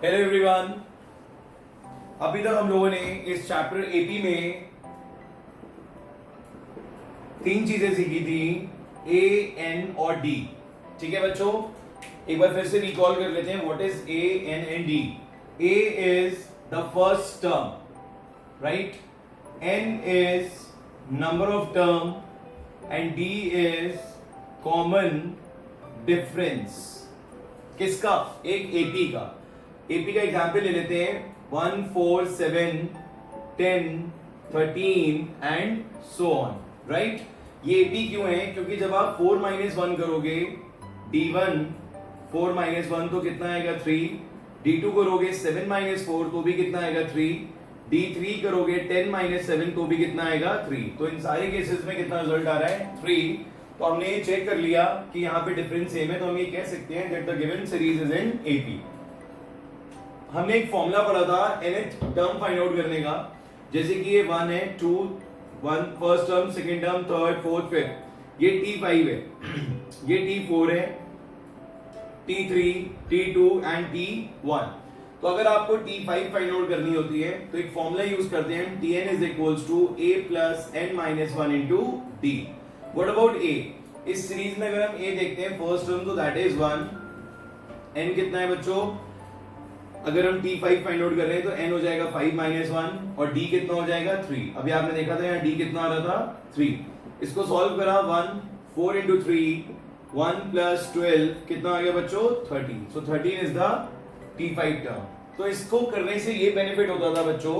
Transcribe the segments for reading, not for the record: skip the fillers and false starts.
Hello everyone. अभी तक हम लोगों ने इस चैप्टर एपी में तीन चीजें सीखी थी, ए, एन और डी। ठीक है बच्चों, एक बार फिर से रिकॉल कर लेते हैं। What is a, n and d? A is the first term, right? N is number of term and d is common difference. किसका? एक एपी का। एपी का एग्जाम्पल ले लेते हैं, 1, 4, 7, 10, 13 एंड सो ऑन, राइट? ये एपी क्यों है? क्योंकि जब आप 4 - 1 करोगे, D1 4 - 1 तो कितना आएगा 3, D2 करोगे 7 - 4 तो भी कितना आएगा 3, D3 करोगे 10 - 7 तो भी कितना आएगा 3। तो इन सारे केसेस में कितना रिजल्ट आ रहा है 3। तो हमने ये चेक कर लिया कि यहाँ पे डिफरेंस सेम है, तो हम ये कह सकते हैं that the given series is in AP. हमने एक फॉर्मूला पढ़ा था nth टर्म फाइंड आउट करने का, जैसे कि ये 1 है, 2, 1 first term, second term, third, fourth, fifth. ये T5 है, ये T4 है, T3, T2 एंड T1। तो अगर आपको T5 फाइंड आउट करनी होती है तो एक फॉर्मूला यूज करते हैं, Tn is equals to a plus n minus 1 into d. What about a? इस सीरीज में अगर हम a देखते हैं फर्स्ट टर्म तो दैट इज 1, n कितना है बच्चों? अगर हम T5 फाइंड आउट कर रहे हैं तो n हो जाएगा 5 - 1 और d कितना हो जाएगा 3। अभी आपने देखा था यहाँ d कितना आ रहा था 3। इसको सॉल्व करा, 1 4 इंटू 3 1 प्लस 12 कितना आ गया बच्चों 13। सो 13 इज द T5 टर्म। तो इसको करने से ये बेनिफिट होता था बच्चों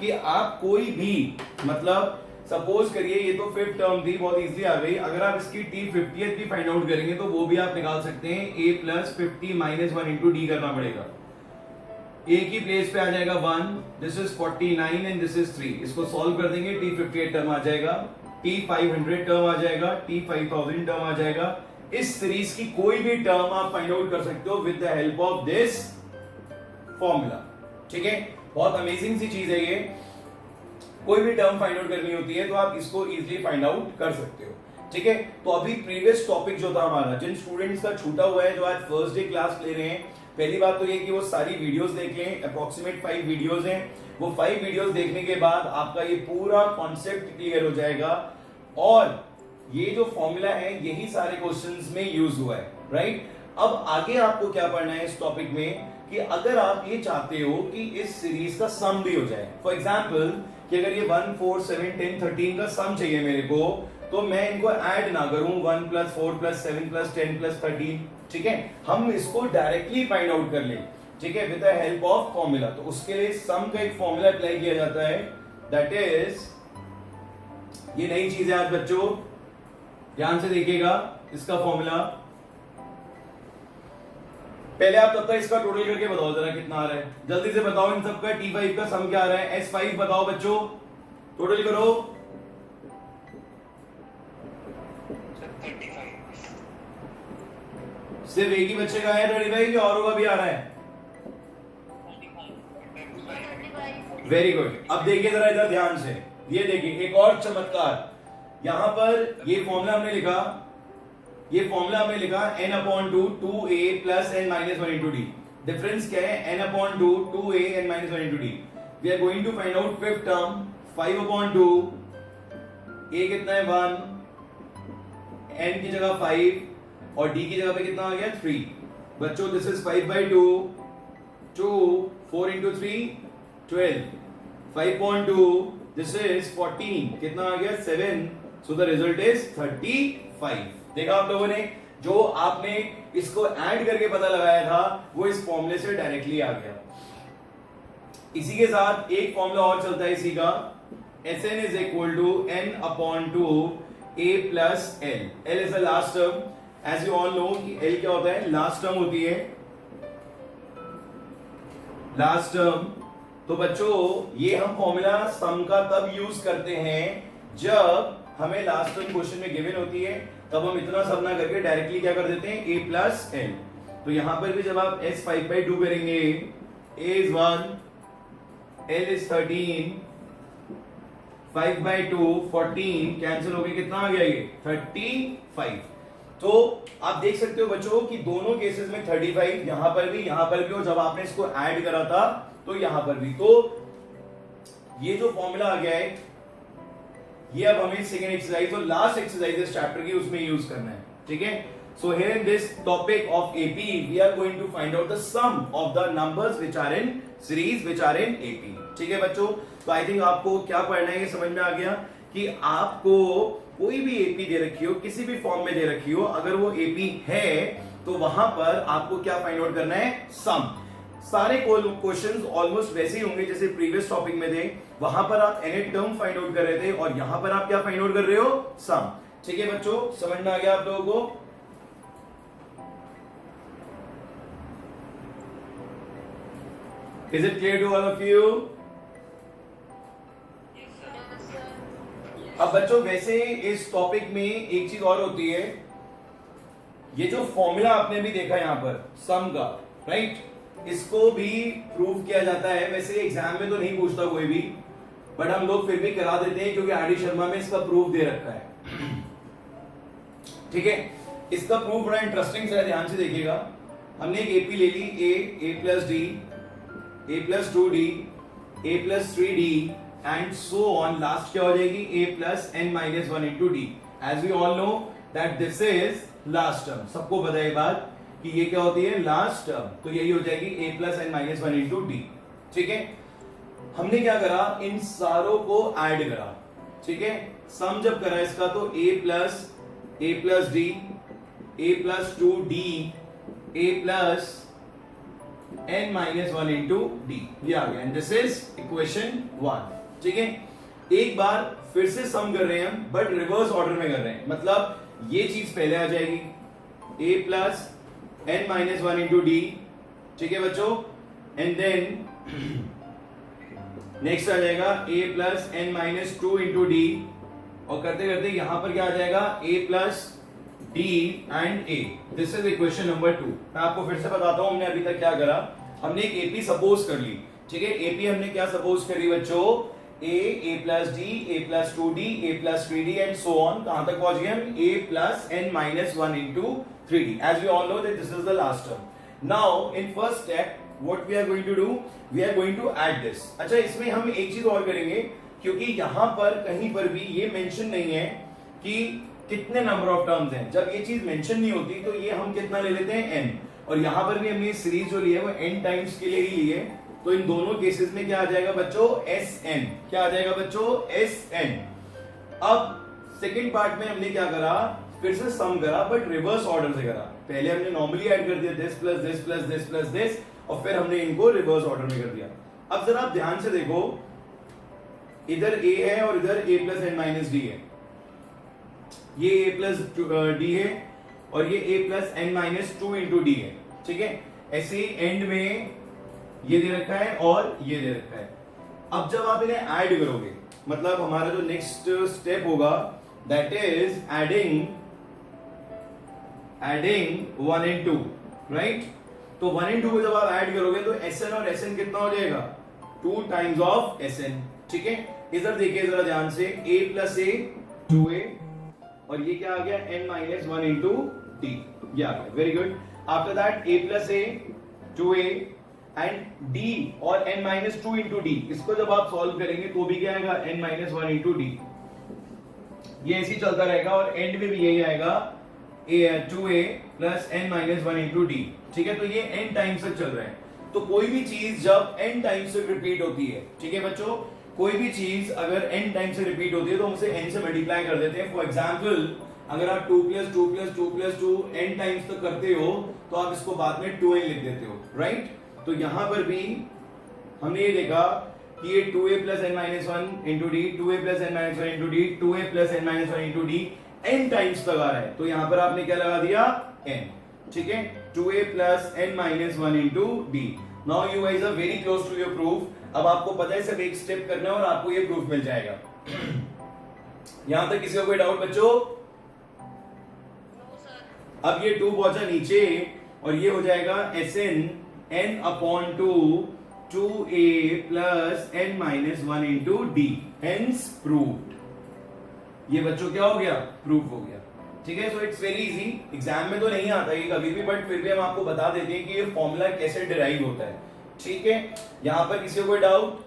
कि आप कोई भी, मतलब सपोज करिए ये तो फिफ्थ टर्म थी, बहुत इजीली आ गई। अगर आप इसकी T50th भी फाइंड आउट करेंगे तो वो भी आप निकाल सकते हैं, a प्लस 50 - 1 इंटू डी करना पड़ेगा। a की प्लेस पे आ जाएगा 1, this is 49 and this is 3। इसको सॉल्व कर देंगे, T58 टर्म आ जाएगा, T500 टर्म आ जाएगा, T5000 टर्म आ जाएगा। इस सीरीज की कोई भी टर्म आप फाइंड आउट कर सकते हो with the help of this formula. ठीक है, बहुत अमेजिंग सी चीज है ये। कोई भी टर्म फाइंड आउट करनी होती है तो आप इसको इजीली फाइंड आउट कर सकते हो। ठीक है, तो अभी प्रीवियस टॉपिक जो था हमारा, जिन स्टूडेंट्स का छूटा हुआ है, जो आज फर्स्ट डे क्लास ले रहे हैं, पहली बात तो ये कि वो सारी वीडियोस देख लें। अप्रोक्सीमेट 5 वीडियोस हैं, वो 5 वीडियोस देखने के बाद आपका ये पूरा कॉन्सेप्ट क्लियर हो जाएगा। और ये जो फॉर्मूला है यही सारे क्वेश्चंस में यूज हुआ है, राइट? अब आगे आपको क्या पढ़ना है इस टॉपिक में कि अगर आप ये चाहते हो कि इस सीरीज का सम भी हो जाए, फॉर एग्जाम्पल कि अगर ये 1 4 7 10 13 का सम चाहिए मेरे को, तो मैं इनको ऐड ना करूं 1 + 4 + 7 + 10 + 13। ठीक है, हम इसको डायरेक्टली फाइंड आउट कर लें, ठीक है, with the help of formula. तो उसके लिए सम का एक फॉर्मूला अप्लाई किया जाता है, दैट इज, ये नई चीज है आज बच्चों, ध्यान से देखिएगा इसका फॉर्मूला। पहले आप तब तक इसका टोटल करके बताओ जरा कितना आ रहा है, जल्दी से बताओ। इन सबका T5 का सम क्या आ रहा है? S5 बताओ बच्चों, टोटल करो। 35। सिर्फ एक ही बच्चे का है 35 कि औरों का भी आ रहा है? Very good. अब देखिए जरा इधर ध्यान से, ये देखिए एक और चमत्कार। यहां पर ये फॉर्मूला हमने लिखा, ये फॉर्मूला हमने लिखा n/2 2a plus n - 1 into d. Difference क्या है? n/2 2a n - 1 into d. We are going to find out fifth term, 5/2 a कितना है 1, n की जगह 5 और d की जगह पे कितना आ गया 3। बच्चों this is 5/2 2 4 into 3 12, 5/2 this is 14, कितना आ गया 7। So the result is 35। देखा आप लोगों ने, जो आपने इसको ऐड करके पता लगाया था वो इस फॉर्मूले से डायरेक्टली आ गया। इसी के साथ एक फॉर्मूला और चलता है इसी का, Sn is equal to n/2 a plus l। l is the last term, as you all know कि l क्या होता है? लास्ट टर्म होती है, लास्ट टर्म। तो बच्चों ये हम फॉर्मूला सम का तब यूज करते हैं जब हमें लास्ट टर्म क्वेश्चन में गिवन होती है, तब हम इतना सब ना करके डायरेक्टली क्या कर देते हैं a प्लस l। तो यहां पर भी जब आप s 5/2 करेंगे, a is 1, l is 13, 5/2 14 cancel हो गया, कितना आ गया ये 35। तो आप देख सकते हो बच्चों कि दोनों केसेस में 35 यहां पर भी और जब आपने इसको ऐड करा था तो यहां पर भी। तो ये जो फॉर्मूला आ गया है ये अब हमें सेकेंड एक्सरसाइज और लास्ट एक्सरसाइज इस चैप्टर की उसमें यूज करना है, ठीक है। So here in this topic of AP we are going to find out the sum of the numbers which are in series which are in AP, ठीक है बच्चों। तो आई थिंक आपको क्या पढ़ना है ये समझ में आ गया कि आपको कोई भी एपी दे रखी हो, किसी भी फॉर्म में दे रखी हो, अगर वो एपी है तो वहां पर आपको क्या फाइंड आउट करना है, सम। सारे क्वेश्चंस ऑलमोस्ट वैसे ही होंगे जैसे प्रीवियस टॉपिक में थे, वहां पर आप एन टर्म फाइंड आउट कर रहे थे और यहां पर आप क्या फाइंड आउट कर रहे हो, सम, ठीक है बच्चों। समझ में आ गया आप लोगों को? Is it clear to all of you? अब बच्चों वैसे इस टॉपिक में एक चीज और होती है, ये जो फॉर्मूला आपने भी देखा यहां पर सम का, राइट, इसको भी प्रूव किया जाता है। वैसे एग्जाम में तो नहीं पूछता कोई भी, बट हम लोग फिर भी करा देते हैं क्योंकि आर डी शर्मा में इसका प्रूफ दे रखा है, ठीक है। इसका प्रूफ बड़ा इंटरेस्टिंग है, ध्यान से देखिएगा। हमने एक एपी ले ली, A plus D, A plus 2d, A plus 3d and so on. Last क्या हो जाएगी, A plus N minus 1 into D. As we all know that this is last term, सबको पता है बात कि ये क्या होती है, लास्ट टर्म। तो यही हो जाएगी A plus N minus 1 into D, ठीक है। हमने क्या करा, इन सारों को ऐड करा, ठीक है। सम जब करा इसका तो A plus D, A plus 2d, A plus n minus 1 into D, ये आ गया। एंड दिस इज इक्वेशन 1, ठीक है। एक बार फिर से सम कर रहे हैं हम, बट रिवर्स ऑर्डर में कर रहे हैं, मतलब ये चीज पहले आ जाएगी, a plus n minus 1 into D, ठीक है बच्चों। एंड देन नेक्स्ट आ जाएगा a plus n minus 2 into D, और करते करते यहां पर क्या आ जाएगा, a plus d and a। This is equation number 2। मैं आपको फिर से बताता हूं हमने अभी तक क्या करा। हमने एक एपी सपोज कर ली, ठीक है। एपी हमने क्या सपोज करी बच्चों, a plus D, A plus 2d, A plus 3d and so on. कहां तक पहुंच गए हम, a plus n minus 1 into 3d। As we all know that this is the last term. Now in first step what we are going to do, we are going to add this. अच्छा, इसमें हम एक चीज और करेंगे, क्योंकि यहां पर कहीं पर भी ये मेंशन नहीं है कि कितने नंबर ऑफ टर्म्स हैं। जब ये चीज मेंशन नहीं होती तो ये हम कितना ले लेते हैं, n। और यहां पर भी हमने सीरीज जो ली है वो n टाइम्स के लिए ही ली है। तो इन दोनों केसेस में क्या आ जाएगा बच्चों, sn। क्या आ जाएगा बच्चों, sn। अब सेकंड पार्ट में हमने क्या करा, फिर से सम करा, बट रिवर्स ऑर्डर से करा। पहले हमने नॉर्मली ऐड कर दिया this plus this plus this plus this, और फिर हमने इनको रिवर्स ऑर्डर में कर दिया। अब जरा आप ध्यान से देखो, इधर a है और इधर a plus N minus d है। ये a प्लस डी है और ये a plus N minus 2 into d है, ठीक है। ऐसे ही एंड में ये दे रखा है और ये दे रखा है। अब जब आप इन्हें ऐड करोगे, मतलब हमारा जो नेक्स्ट स्टेप होगा that is adding 1 and 2, right. तो 1 and 2 को जब आप ऐड करोगे तो Sn और Sn कितना हो जाएगा, 2 टाइम्स ऑफ Sn, ठीक है। इधर देखिए जरा ध्यान से, a प्लस ए 2a, और ये क्या आ गया, n माइनस 1 इंटू डी, ये आ गया। Very good. After that a plus A 2a and d और n माइनस 2 इंटू डी, इसको जब आप सॉल्व करेंगे तो भी क्या आएगा, n माइनस 1 इंटू डी। ये ऐसे ही चलता रहेगा और एंड में भी यही आएगा, 2a plus n minus 1 into D, ठीक है। तो ये n टाइम्स तक चल रहा है। तो कोई भी चीज जब n टाइम्स तक रिपीट होती है, ठीक है बच्चों, कोई भी चीज अगर n टाइम्स से रिपीट होती है तो हम उसे n से मल्टीप्लाई कर देते हैं। फॉर एग्जांपल, अगर आप 2 plus 2 plus 2 plus 2 n times तक करते हो तो आप इसको बाद में 2n लिख देते हो, राइट। तो यहां पर भी हमने ये देखा कि ये 2a plus n minus 1 into D, 2a plus n minus 1 into D, 2a plus n minus 1 into D n times तक आ रहा है। तो यहां पर आपने क्या लगा दिया, n, ठीक है। 2a plus n minus 1 into d. Now you guys are very close to your proof. अब आपको पता है सिर्फ एक स्टेप करना है और आपको ये प्रूफ मिल जाएगा। यहां तक किसी को कोई डाउट बच्चों? अब ये 2 पहुंचा नीचे और ये हो जाएगा Sn n upon 2a plus n minus 1 into D, hence proved. ये बच्चों क्या हो गया, प्रूफ हो गया, ठीक है, so it's very easy, exam में तो नहीं आता ये कभी भी, बट फिर भी हम आपको बता देते हैं कि ये फॉर्मूला कैसे डिराइव होता है। ठीक है, यहां पर किसी को कोई डाउट?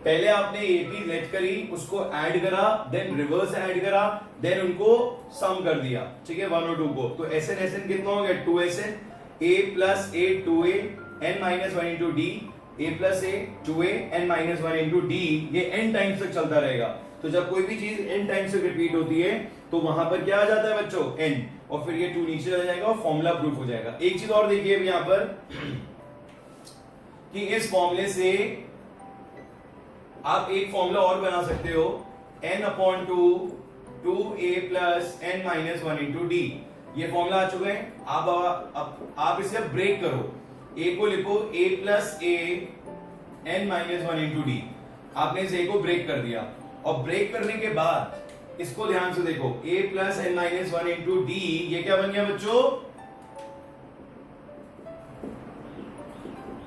पहले आपने एपी लेट करी, उसको ऐड करा, देन रिवर्स ऐड करा, देन उनको सम कर दिया। ठीक है, 1 और 2 को, तो एस एन कितना हो गया? 2SN, a plus a 2a n minus 1 into D, a plus a 2a n minus 1 into D, ये n टाइम्स तक चलता रहेगा। तो जब कोई भी चीज n टाइम्स तक रिपीट होती है तो वहां पर क्या आ जाता है बच्चों? n, और फिर ये 2 नीचे आ जाएगा और फॉर्मूला प्रूफ हो जाएगा। एक चीज और देखिए अभी यहां पर कि इस फॉर्मूले से आप एक फॉर्मूला और बना सकते हो, n/2 2a plus n minus 1 into D. ये फॉर्मूला आ चुका है। आप इसे ब्रेक करो, a को लिखो a plus a n minus 1 into D. आपने इस a को ब्रेक कर दिया, और ब्रेक करने के बाद इसको ध्यान से देखो, a plus n minus 1 into D, ये क्या बन गया बच्चों?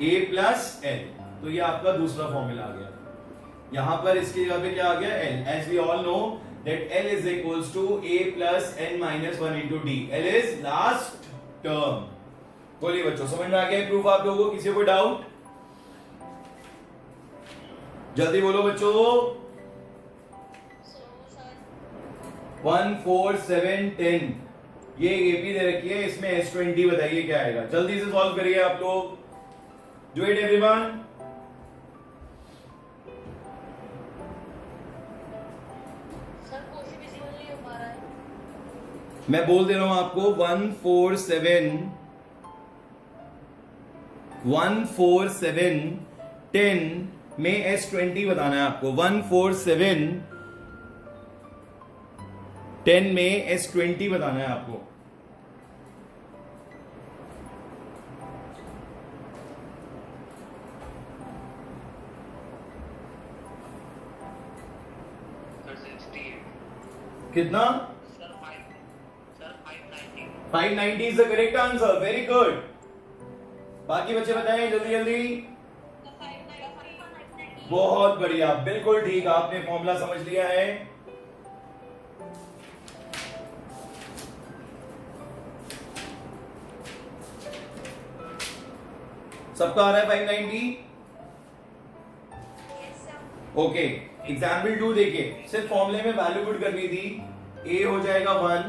a plus n। तो ये आपका दूसरा फॉर्मूला आ गया। यहां पर इसकी जगह पे क्या आ गया? l। As we all know that L is equals to a plus n minus 1 into d. L is last term. बोलिए बच्चों, समझ में आ गया प्रूफ आप लोगों को? किसी को डाउट? जल्दी बोलो बच्चों। 1 4 7 10 ये एपी दे रखी है, इसमें S20 बताइए क्या आएगा? जल्दी से सॉल्व करिए आप लोग। Do it everyone. मैं बोल दे रहा हूं आपको, 1 4 7 10 में S20 बताना है आपको। 1 4 7 10 में S20 बताना है आपको। कितना? 590 is the correct answer. Very good. बाकी बच्चे बताएं जल्दी जल्दी। बहुत बढ़िया, बिल्कुल ठीक, आपने फॉर्मूला समझ लिया है। सबका आ रहा है 590? ओके, एग्जाम्पल 2 देखिए, सिर्फ फॉर्मूले में वैल्यू पुट करनी थी। a हो जाएगा 1,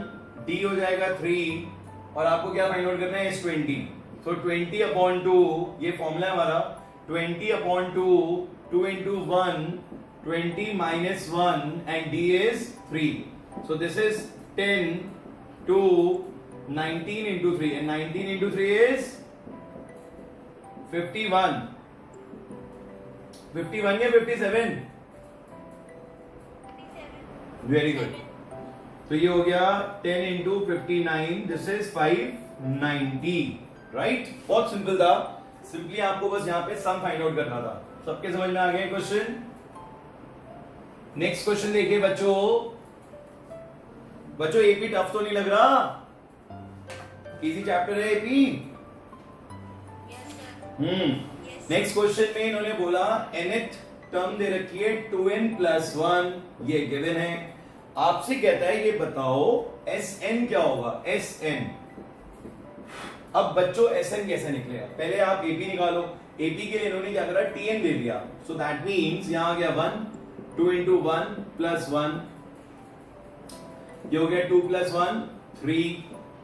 d हो जाएगा 3, और आपको क्या फाइंड आउट करना है? S20। तो 20/2 ये फॉर्मूला है हमारा। 20/2 2 into 1 20 minus 1 and d is 3. So this is 10 to 19 into 3, and 19 into 3 is 51. 51 या 57? Very good. तो ये हो गया 10 into 59, दिस इज 590, राइट? बहुत सिंपल था, सिंपली आपको बस यहाँ पे सम फाइंड आउट करना था। सबके समझ में आ गया क्वेश्चन? नेक्स्ट क्वेश्चन देखिए बच्चों। बच्चों एपी टफ तो नहीं लग रहा? इजी चैप्टर है एपी। नेक्स्ट क्वेश्चन में इन्होंने बोला nth टर्म दे रखी है 2n plus 1, ये गिवन है। आपसे कहता है ये बताओ Sn क्या होगा? Sn। अब बच्चों Sn कैसे निकलेगा? पहले आप AP निकालो। AP के लिए इन्होंने क्या करा? Tn दे दिया। सो दैट मीन्स यहां आ गया 1, 2 into 1 plus 1, ये हो गया 2 plus 1 3,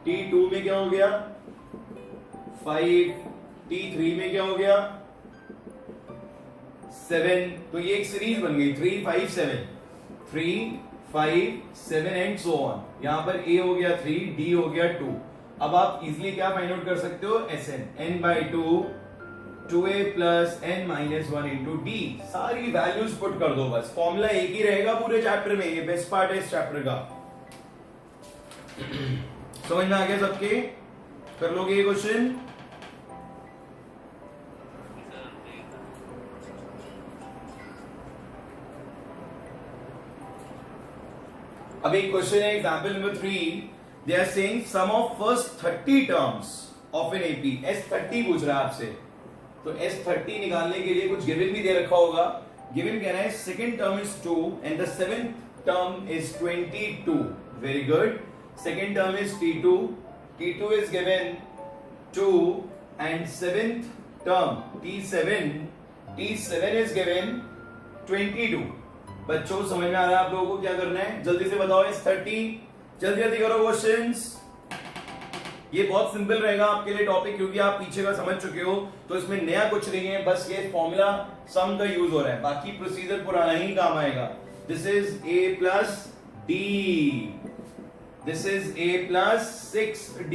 T2 में क्या हो गया? 5, T3 में क्या हो गया? 7। तो ये एक सीरीज बन गई 3 5 7, 3 5 7 एंड सो ऑन। यहां पर A हो गया 3, D हो गया 2। अब आप इजिली क्या फाइंड आउट कर सकते हो? Sn, n/2 2a plus n minus 1 into d। सारी वैल्यूज पुट कर दो, बस फॉर्मूला एक ही रहेगा पूरे चैप्टर में। ये बेस्ट पार्ट है इस चैप्टर का। समझ में आ गया सबके? कर लोगे ये क्वेश्चन? अब एक क्वेश्चन है example number 3। They are saying sum of first 30 terms of an AP. S30 पूछ रहा है आपसे, तो S30 निकालने के लिए कुछ गिवन भी दे रखा होगा। गिवन कह रहा है second term is 2 and the seventh term is 22. Very good. Second term is T2. T2 is given 2 and seventh term T7 is given 22. बच्चों समझ में आ रहा है आप लोगों को क्या करना है? जल्दी से बताओ इस 30, जल्दी जल्दी करो क्वेश्चंस। ये बहुत सिंपल रहेगा आपके लिए टॉपिक, क्योंकि आप पीछे का समझ चुके हो, तो इसमें नया कुछ नहीं है, बस ये फॉर्मूला सम का यूज हो रहा है, बाकी प्रोसीजर पुराना ही काम आएगा। This is a plus D, this is a plus 6d।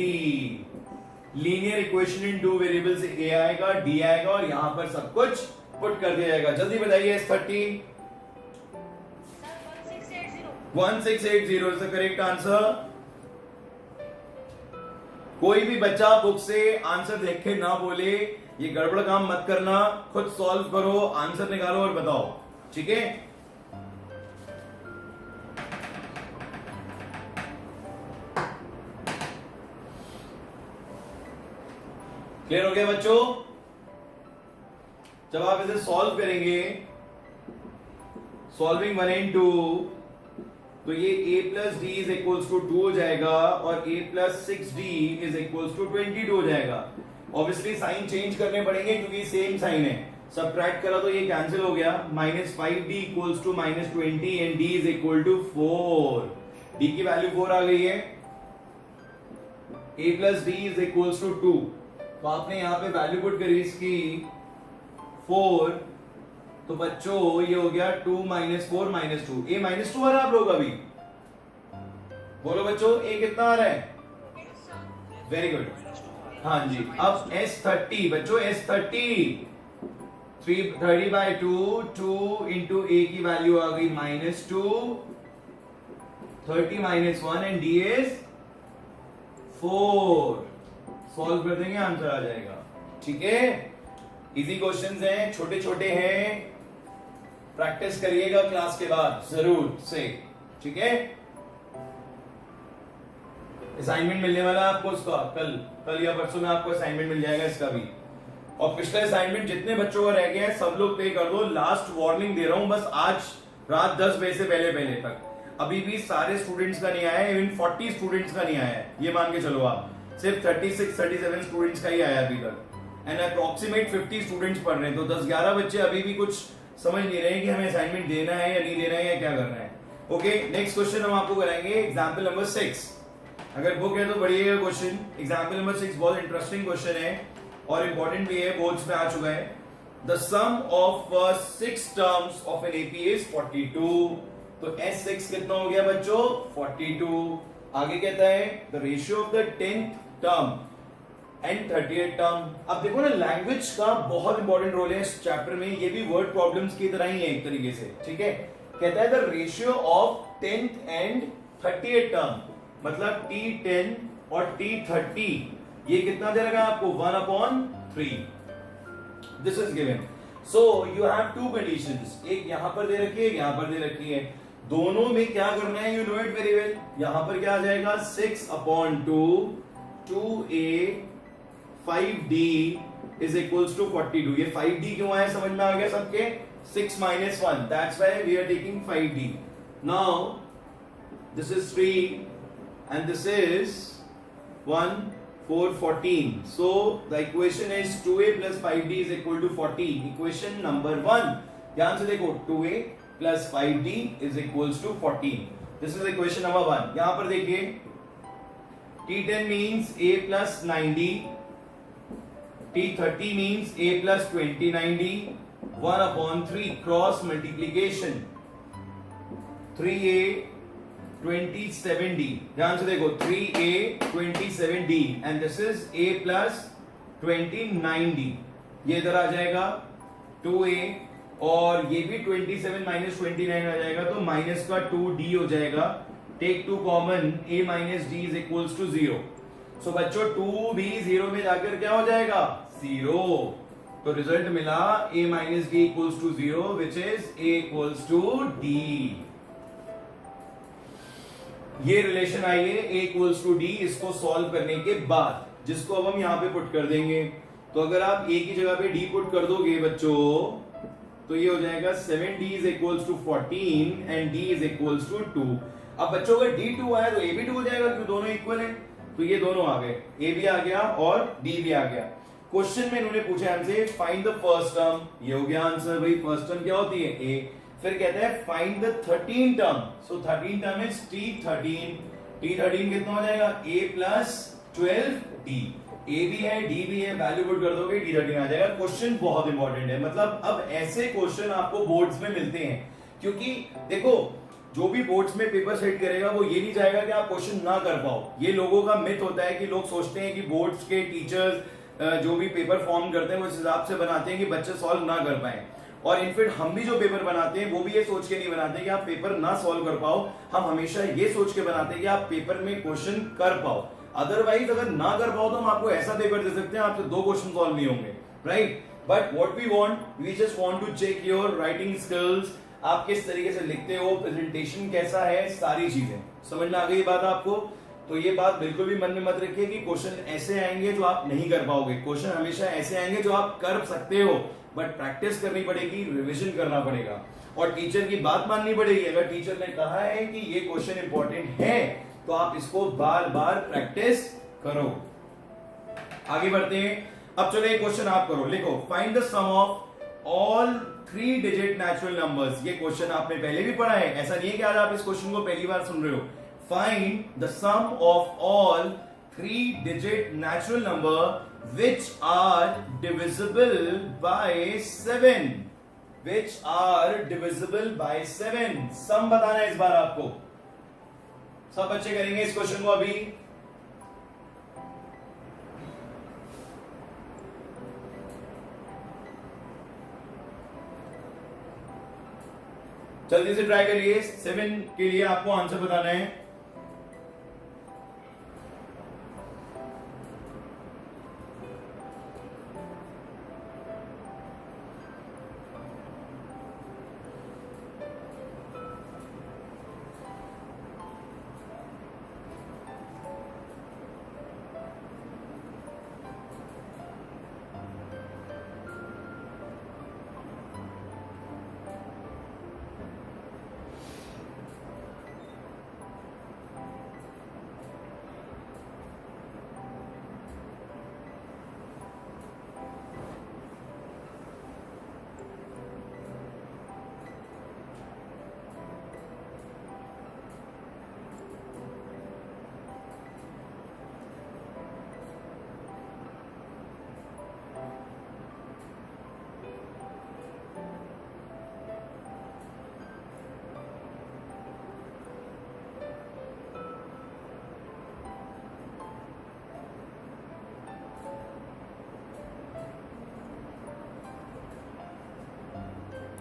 Linear equation in two variable से a आएगा, d आएगा और यहां पर सब कुछ पुट कर दिया जाएगा। जल्दी बताइए इस 30। 1680 is the correct answer. कोई भी बच्चा बुक से आंसर देख के ना बोले, ये गड़बड़ काम मत करना, खुद सॉल्व करो, आंसर निकालो और बताओ, ठीक है? क्लियर हो गया बच्चों? जब आप इसे सॉल्व करेंगे, सॉल्विंग 1 and 2, तो ये a plus D is equals to 2 हो जाएगा और a plus 6d is equals to 22 हो जाएगा। ऑब्वियसली साइन चेंज करने पड़ेंगे क्योंकि सेम साइन है। सबट्रैक्ट करा तो ये कैंसिल हो गया, -5d equals to -20 and d is equal to 4। d की वैल्यू 4 आ गई है। a plus D is equals to 2, तो आपने यहां पे वैल्यू पुट करी इसकी 4, तो बच्चों ये हो गया 2 - 4 - 2। a -2 आ रहा है आप लोग अभी? बोलो बच्चों, a कितना आ रहा है? वेरी गुड, हाँ जी। अब S30 बच्चों, S30 30/2, 2 इंटू a की वैल्यू आ गई -2, 30 - 1 एंड d इज 4। सॉल्व कर देंगे, आंसर आ जाएगा, ठीक है? इजी क्वेश्चंस हैं, छोटे छोटे हैं, प्रैक्टिस करिएगा क्लास के बाद जरूर से, ठीक है? असाइनमेंट मिलने वाला है आपको उसका, कल या परसों में आपको असाइनमेंट मिल जाएगा इसका भी। और पिछले असाइनमेंट जितने बच्चों का रह गए हैं सब लोग पे कर दो। लास्ट वार्निंग दे रहा हूं, बस आज रात 10 बजे से पहले तक। अभी भी सारे स्टूडेंट्स का नहीं आया है, इवन 40 स्टूडेंट्स का नहीं आया है, ये मान के चलो आप। सिर्फ 36-37 स्टूडेंट्स का ही आया अभी तक, एंड अप्रोक्सीमेट 50 स्टूडेंट्स पढ़ रहे हैं। तो 10-11 बच्चे अभी भी कुछ समझ नहीं रहे कि हमें असाइनमेंट देना है या नहीं देना है या क्या करना है। ओके, नेक्स्ट क्वेश्चन हम आपको कराएंगे एग्जाम्पल नंबर 6। अगर बुक है तो बढ़िएगा क्वेश्चन। एग्जाम्पल नंबर 6 बहुत इंटरेस्टिंग क्वेश्चन है और इंपॉर्टेंट भी है, बोर्ड्स में आ चुका है। The sum of 6 terms of an AP is 42। तो S6 कितना हो गया बच्चों? 42। आगे कहता है the ratio of the 10th term and 38 term. अब देखो ना, लैंग्वेज का बहुत इंपॉर्टेंट रोल है इस चैप्टर में, ये भी वर्ड प्रॉब्लम्स की तरह ही है एक तरीके से, ठीक है? कहता है the ratio of 10th and 38 term, मतलब T10 और T30, ये कितना दे रखा है आपको? 1/3। This is given. So you have to conditions, एक यहां पर दे रखी है, यहां पर दे रखी है। दोनों में क्या करना है? You know it very well. यहां पर क्या आ जाएगा? 6/2 2a 5d is equals to 42। ये 5d क्यों आया समझ में आ गया सबके? 6 - 1, that's why we are taking 5d। now this is 3 and this is 1 4 14। so the equation is 2a plus 5d is equal to 40। equation number 1 ध्यान से देखो, 2a plus 5d is equals to 14। this is equation number 1। यहां पर देखिए T10 means a plus 9d, T30 means a plus 29d, 1/3 cross multiplication 3a 27d। ध्यान से देखो 3a 27d and this is a plus 29d। ये इधर आ जाएगा 2a और ये भी 27 - 29 आ जाएगा, तो माइनस का 2d हो जाएगा। Take 2 common, a minus d is equals to 0। So बच्चों 2 भी 0 में जाकर क्या हो जाएगा? 0। तो रिजल्ट मिला a minus d equals to 0 which is a equals to d। ये रिलेशन आई है a equals to d, इसको सॉल्व करने के बाद, जिसको अब हम यहां पे पुट कर देंगे। तो अगर आप a की जगह पे d पुट कर दोगे बच्चों, तो ये हो जाएगा 7d is equals to 14 and d is equals to 2। अब बच्चों अगर d2 आया तो a भी 2 हो जाएगा क्योंकि दोनों इक्वल है। तो ये दोनों आ गए, a भी आ गया और d भी आ गया। क्वेश्चन में इन्होंने पूछा हमसे फाइंड द फर्स्ट टर्म, ये हो गया आंसर भाई। फर्स्ट टर्म क्या होती है a। फिर कहते हैं find the 13 term, so 13 term is t13। t13 कितना हो जाएगा a प्लस 12d, a भी है d भी है, वैल्यू पुट कर दोगे d13 आ जाएगा। क्वेश्चन बहुत इंपॉर्टेंट है, मतलब अब ऐसे क्वेश्चन आपको बोर्ड्स में मिलते हैं, क्योंकि देखो जो भी बोर्ड्स में पेपर सेट करेगा वो ये नहीं चाहेगा कि आप क्वेश्चन ना कर पाओ। ये लोगों का मिथ होता है कि लोग सोचते हैं कि बोर्ड्स के टीचर्स जो भी पेपर फॉर्म करते हैं वो इस हिसाब से बनाते हैं कि बच्चे सॉल्व ना कर पाए। और इनफैक्ट हम भी जो पेपर बनाते हैं वो भी ये सोच के नहीं बनाते कि आप पेपर ना सॉल्व कर पाओ, हम हमेशा ये सोच के बनाते हैं कि आप पेपर में क्वेश्चन कर पाओ। अदरवाइज अगर ना कर पाओ तो हम आपको ऐसा पेपर दे सकते हैं आपसे 2 क्वेश्चन सॉल्व नहीं होंगे, right. But what we want, we just want to check your writing skills, आप किस तरीके से लिखते हो, प्रेजेंटेशन कैसा है, सारी चीजें समझ में आ गई बात आपको। तो ये बात बिल्कुल भी मन में मत रखिए कि क्वेश्चन ऐसे आएंगे जो आप नहीं कर पाओगे। क्वेश्चन हमेशा ऐसे आएंगे जो आप कर सकते हो, बट प्रैक्टिस करनी पड़ेगी, रिविजन करना पड़ेगा और टीचर की बात माननी पड़ेगी। अगर टीचर ने कहा है कि ये क्वेश्चन इंपॉर्टेंट है तो आप इसको बार बार प्रैक्टिस करो। आगे बढ़ते हैं। अब चलो एक क्वेश्चन आप करो, लिखो find the sum of all 3 digit natural numbers. ये क्वेश्चन आपने पहले भी पढ़ा है, ऐसा नहीं है कि आज आप इस क्वेश्चन को पहली बार सुन रहे हो। Find the sum of all 3 digit natural number which are divisible by 7, which are divisible by 7। Sum बताना है इस बार आपको, सब बच्चे करेंगे इस क्वेश्चन को अभी। जल्दी से ट्राई करिए, 7 के लिए आपको आंसर बताना है।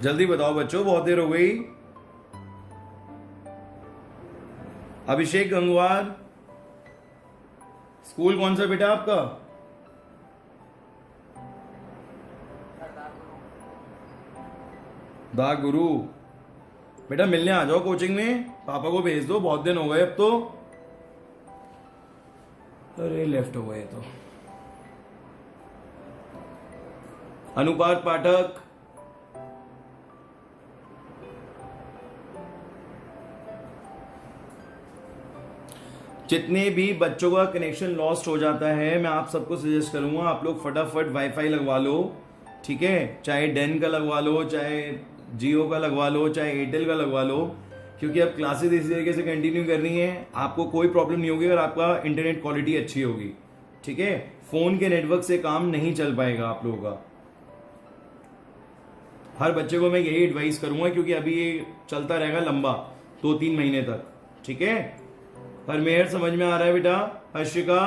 जल्दी बताओ बच्चों, बहुत देर हो गई। अभिषेक गंगवार, स्कूल कौन सा बेटा आपका? दा गुरु। बेटा मिलने आ जाओ कोचिंग में, पापा को भेज दो, बहुत दिन हो गए अब तो। अरे लेफ्ट हो गए तो। अनुपात पाठक, जितने भी बच्चों का कनेक्शन लॉस्ट हो जाता है मैं आप सबको सजेस्ट करूंगा आप लोग फटाफट वाईफाई लगवा लो, ठीक है। चाहे डेन का लगवा लो, चाहे जियो का लगवा लो, चाहे एयरटेल का लगवा लो, क्योंकि अब क्लासेस इसी तरीके से कंटिन्यू करनी है। आपको कोई प्रॉब्लम नहीं होगी अगर आपका इंटरनेट क्वालिटी अच्छी होगी, ठीक है। फोन के नेटवर्क से काम नहीं चल पाएगा आप लोगों का। हर बच्चे को मैं यही एडवाइस करूंगा क्योंकि अभी ये चलता रहेगा लंबा 2-3 महीने तक, ठीक है। पर मेहर समझ में आ रहा है बेटा? हर्षिका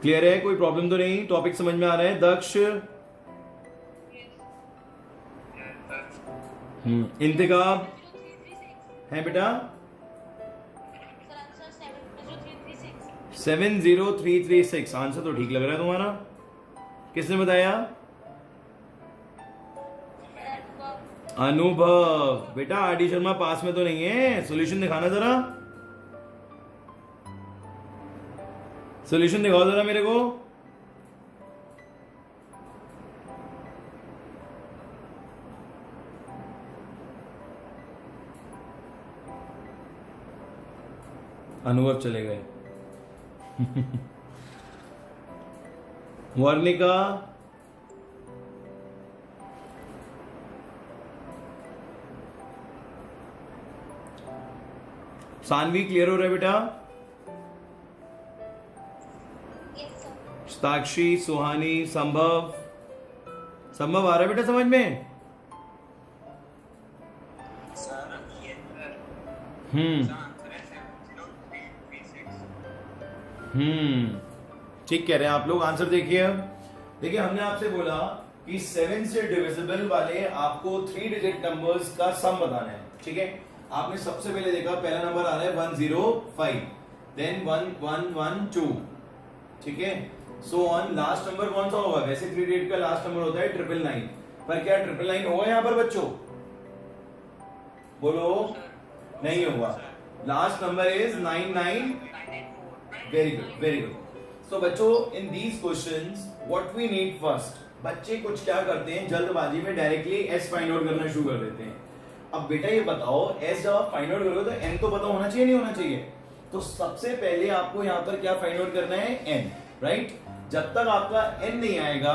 क्लियर है? कोई प्रॉब्लम तो नहीं? टॉपिक समझ में आ रहा है? दक्ष, इंतखाब है बेटा? 70336 आंसर तो ठीक लग रहा है तुम्हारा। किसने बताया? अनुभव। बेटा आर.डी. शर्मा पास में तो नहीं है, सॉल्यूशन दिखाना जरा, सॉल्यूशन दिखाओ जरा मेरे को। अनुभव चले गए। वर्णिका, सानवी क्लियर हो रहा है बेटा? साक्षी, सुहानी, संभव, संभव आ रहा है बेटा समझ में? ठीक कह रहे हैं आप लोग। आंसर देखिए। अब देखिए, हमने आपसे बोला कि 7 से डिविजिबल वाले आपको 3 डिजिट नंबर्स का सम बताना है। ठीक है, आपने सबसे पहले देखा पहला नंबर आ रहा है 105, देन 1112, ठीक है, सो ऑन। लास्ट नंबर कौन सा होगा? वैसे 3 डिजिट का लास्ट नंबर होता है 999, पर क्या 999 होगा यहां पर बच्चों? बोलो, नहीं होगा। Last number is 99। Very good, very good. So बच्चों, in these questions what we need first, बच्चे कुछ क्या करते हैं, जल्दबाजी में डायरेक्टली एस फाइंड आउट करना शुरू कर देते हैं। अब बेटा ये बताओ, एस जब आप फाइंड आउट करोगे तो एन तो पता होना चाहिए, नहीं होना चाहिए? तो सबसे पहले आपको यहां पर क्या फाइंड आउट करना है? N, right? जब तक आपका एन नहीं आएगा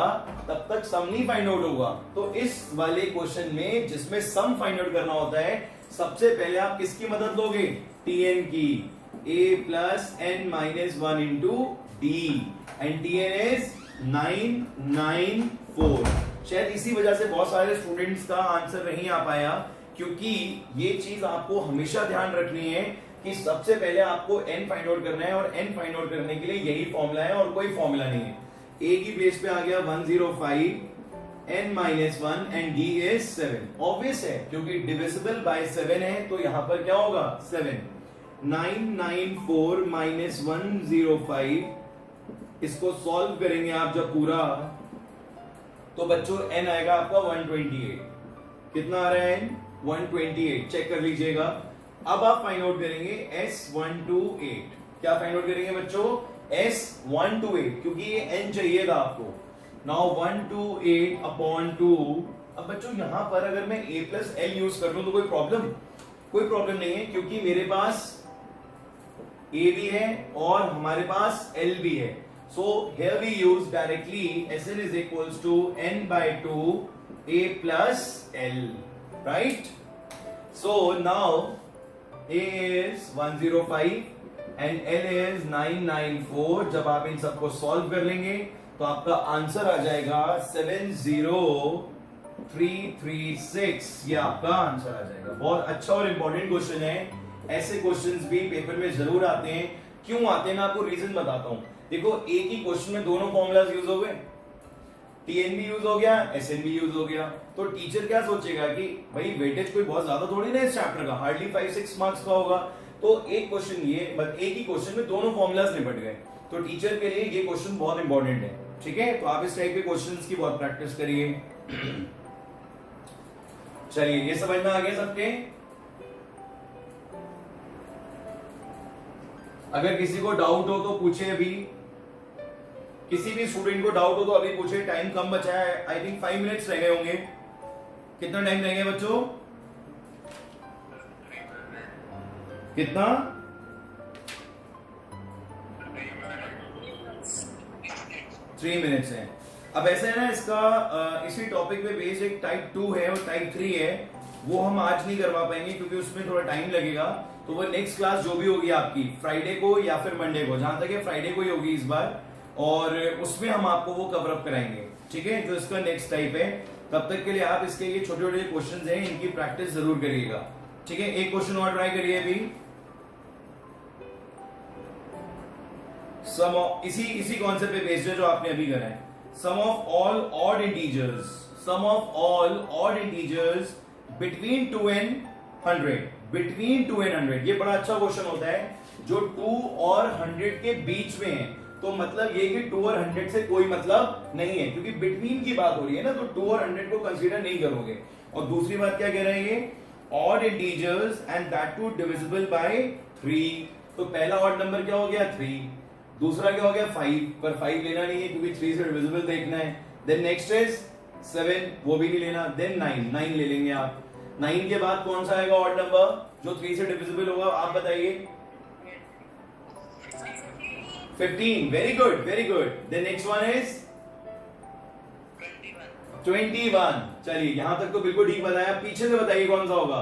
तब तक सम नहीं फाइंड आउट होगा। तो इस वाले क्वेश्चन में जिसमें सम फाइंड आउट करना होता है, सबसे पहले आप किसकी मदद लोगे? टीएन की। a plus N minus 1 into D, and T n is 994। शायद इसी वजह से बहुत सारे स्टूडेंट्स का आंसर नहीं आ पाया, क्योंकि ये चीज आपको हमेशा ध्यान रखनी है कि सबसे पहले आपको n फाइंड आउट करना है, और n फाइंड आउट करने के लिए यही फॉर्मूला है और कोई फॉर्मूला नहीं है। a की बेस पे आ गया 105, n minus 1 and d is 7। Obvious है, क्योंकि डिविजिबल बाय 7 है, तो यहां पर क्या होगा? 7। 994 माइनस 105, इसको सॉल्व करेंगे आप जब पूरा, तो बच्चों n आएगा आपका 128। कितना आ रहा है n? 128। चेक कर लीजिएगा। अब आप फाइंड आउट करेंगे S128। क्या फाइंड आउट करेंगे बच्चों? S128, क्योंकि ये n चाहिए था आपको। Now 128 upon 2। अब बच्चों यहां पर अगर मैं a प्लस एल यूज कर लूं तो कोई प्रॉब्लम? कोई प्रॉब्लम नहीं है, क्योंकि मेरे पास a भी है और हमारे पास l भी है। So here we use directly Sn is equals to n by 2 a plus l, right? So now a is 105 and l is 994। जब आप इन सबको सॉल्व कर लेंगे तो आपका आंसर आ जाएगा 70336। ये आपका आंसर आ जाएगा। बहुत अच्छा और इंपॉर्टेंट क्वेश्चन है। ऐसे क्वेश्चंस भी पेपर में जरूर आते हैं। क्यों आते हैं मैं आपको रीजन बताता हूं। देखो, एक ही क्वेश्चन में दोनों फॉर्मूलाज यूज हो गए, टीएन भी यूज हो गया, एसएन भी यूज हो गया। तो टीचर क्या सोचेगा कि भाई वेटेज कोई बहुत ज्यादा थोड़ी ना इस चैप्टर का, हार्डली 5-6 मार्क्स का होगा। तो एक क्वेश्चन ये, बस एक ही क्वेश्चन में दोनों फॉर्मूलाज निपट गए। तो टीचर के लिए ये क्वेश्चन बहुत इंपॉर्टेंट है। ठीक है, तो आप इस टाइप के क्वेश्चंस की बहुत प्रैक्टिस करिए। चलिए, ये समझ में आ गया सबके? अगर किसी को डाउट हो तो पूछे। अभी किसी भी स्टूडेंट को डाउट हो तो अभी पूछे। टाइम कम बचा है, आई थिंक 5 मिनट्स रह गए होंगे। कितना टाइम रह गया बच्चों? कितना? 3 मिनट्स है। अब ऐसा है ना, इसका इसी टॉपिक पे बेस्ड एक टाइप 2 है और टाइप 3 है। वो हम आज नहीं करवा पाएंगे क्योंकि उसमें थोड़ा टाइम लगेगा। तो वो नेक्स्ट क्लास जो भी होगी आपकी फ्राइडे को या फिर मंडे को, जहां तक है फ्राइडे को ही होगी इस बार, और उसमें हम आपको वो कवर अप कराएंगे। ठीक है, जो इसका नेक्स्ट टाइप है। तब तक के लिए आप इसके ये छोटे छोटे क्वेश्चंस हैं, इनकी प्रैक्टिस जरूर करिएगा। ठीक है, एक क्वेश्चन और ट्राई करिए अभी। सम ऑफ इसी कॉन्सेप्ट पे बेस्ड है जो आपने अभी करा है। Sum of all odd integers, sum of all odd integers between 2 and 100, between 2 and 100। ये बड़ा अच्छा क्वेश्चन होता है जो 2 और 100 के बीच में है। तो मतलब ये कि 2 और 100 से कोई मतलब नहीं है, क्योंकि बिटवीन की बात हो रही है ना, तो 2 और 100 को कंसीडर नहीं करोगे। और दूसरी बात क्या कह रहे हैं ये? Odd integers and that too divisible by 3। तो पहला ऑड नंबर क्या हो गया? 3। दूसरा क्या हो गया? 5। पर 5 लेना नहीं है क्योंकि 3 से डिविजिबल देखना है। देन नेक्स्ट इज 7, वो भी नहीं लेना। देन 9 ले लेंगे आप। 9 के बाद कौन सा आएगा ऑड नंबर जो 3 से डिविजिबल होगा? आप बताइए। 15. Very good, very good. The next one is 21. चलिए यहां तक तो बिल्कुल ठीक बताया. पीछे से बताइए कौन सा होगा.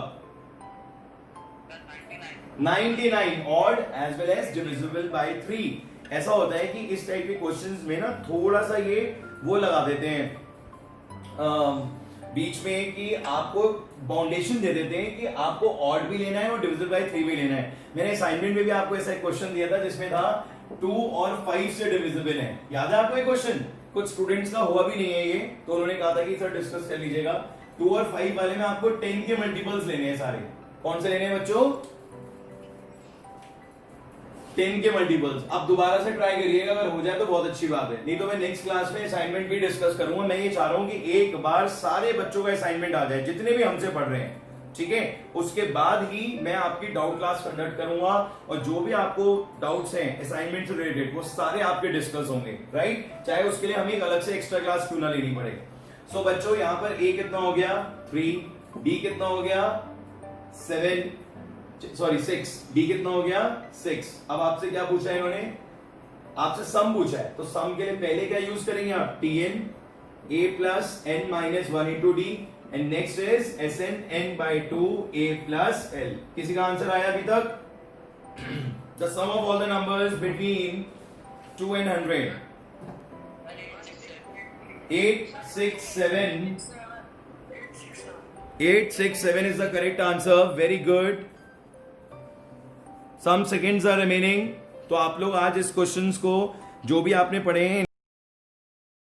99. Odd as well as divisible by 3. ऐसा होता है कि इस टाइप के क्वेश्चंस में ना थोड़ा सा ये वो लगा देते हैं बीच में कि आपको बाउंडेशन दे देते हैं कि आपको ऑड भी लेना है और डिविजिबल बाय 3 भी लेना है. मैंने असाइनमेंट में भी आपको ऐसा एक क्वेश्चन दिया था जिसमें था 2 और 5 से डिविजिबल है. याद है आपको ये क्वेश्चन? कुछ स्टूडेंट्स का हुआ भी नहीं है ये, तो उन्होंने कहा था कि सर डिस्कस कर लीजिएगा. 2 और 5 वाले में आपको 10 के मल्टीपल्स लेने हैं सारे. कौन से लेने हैं बच्चों? 10 के मल्टीपल्स. अब दोबारा से ट्राई करिएगा, अगर हो जाए तो बहुत अच्छी बात है, नहीं तो मैं नेक्स्ट क्लास में असाइनमेंट भी डिस्कस करूंगा. मैं ये चाह रहा हूं कि एक बार सारे बच्चों का असाइनमेंट आ जाए जितने भी हमसे पढ़ रहे हैं, ठीक है. उसके बाद ही मैं आपकी डाउट क्लास कंडक्ट करूंगा और जो भी आपको डाउट्स हैं असाइनमेंट से रिलेटेड वो सारे आपके डिस्कस होंगे, राइट. चाहे उसके लिए हमें एक अलग से एक्स्ट्रा क्लास क्यों ना लेनी पड़े. सो बच्चों यहां पर ए कितना हो गया 3, डी कितना हो गया 7, सॉरी 6, डी कितना हो गया 6. अब आपसे क्या पूछा है इन्होंने? आपसे सम पूछा है, तो सम के लिए पहले क्या यूज करेंगे आप? Tn a plus n minus 1 into d and next is Sn n by 2 a plus l. किसी का आंसर आया अभी तक? The sum of all the numbers between 2 and 100. 867. 867 is the correct answer. Very good. Some seconds are remaining. तो आप लोग आज इस क्वेश्चंस को जो भी आपने पढ़े हैं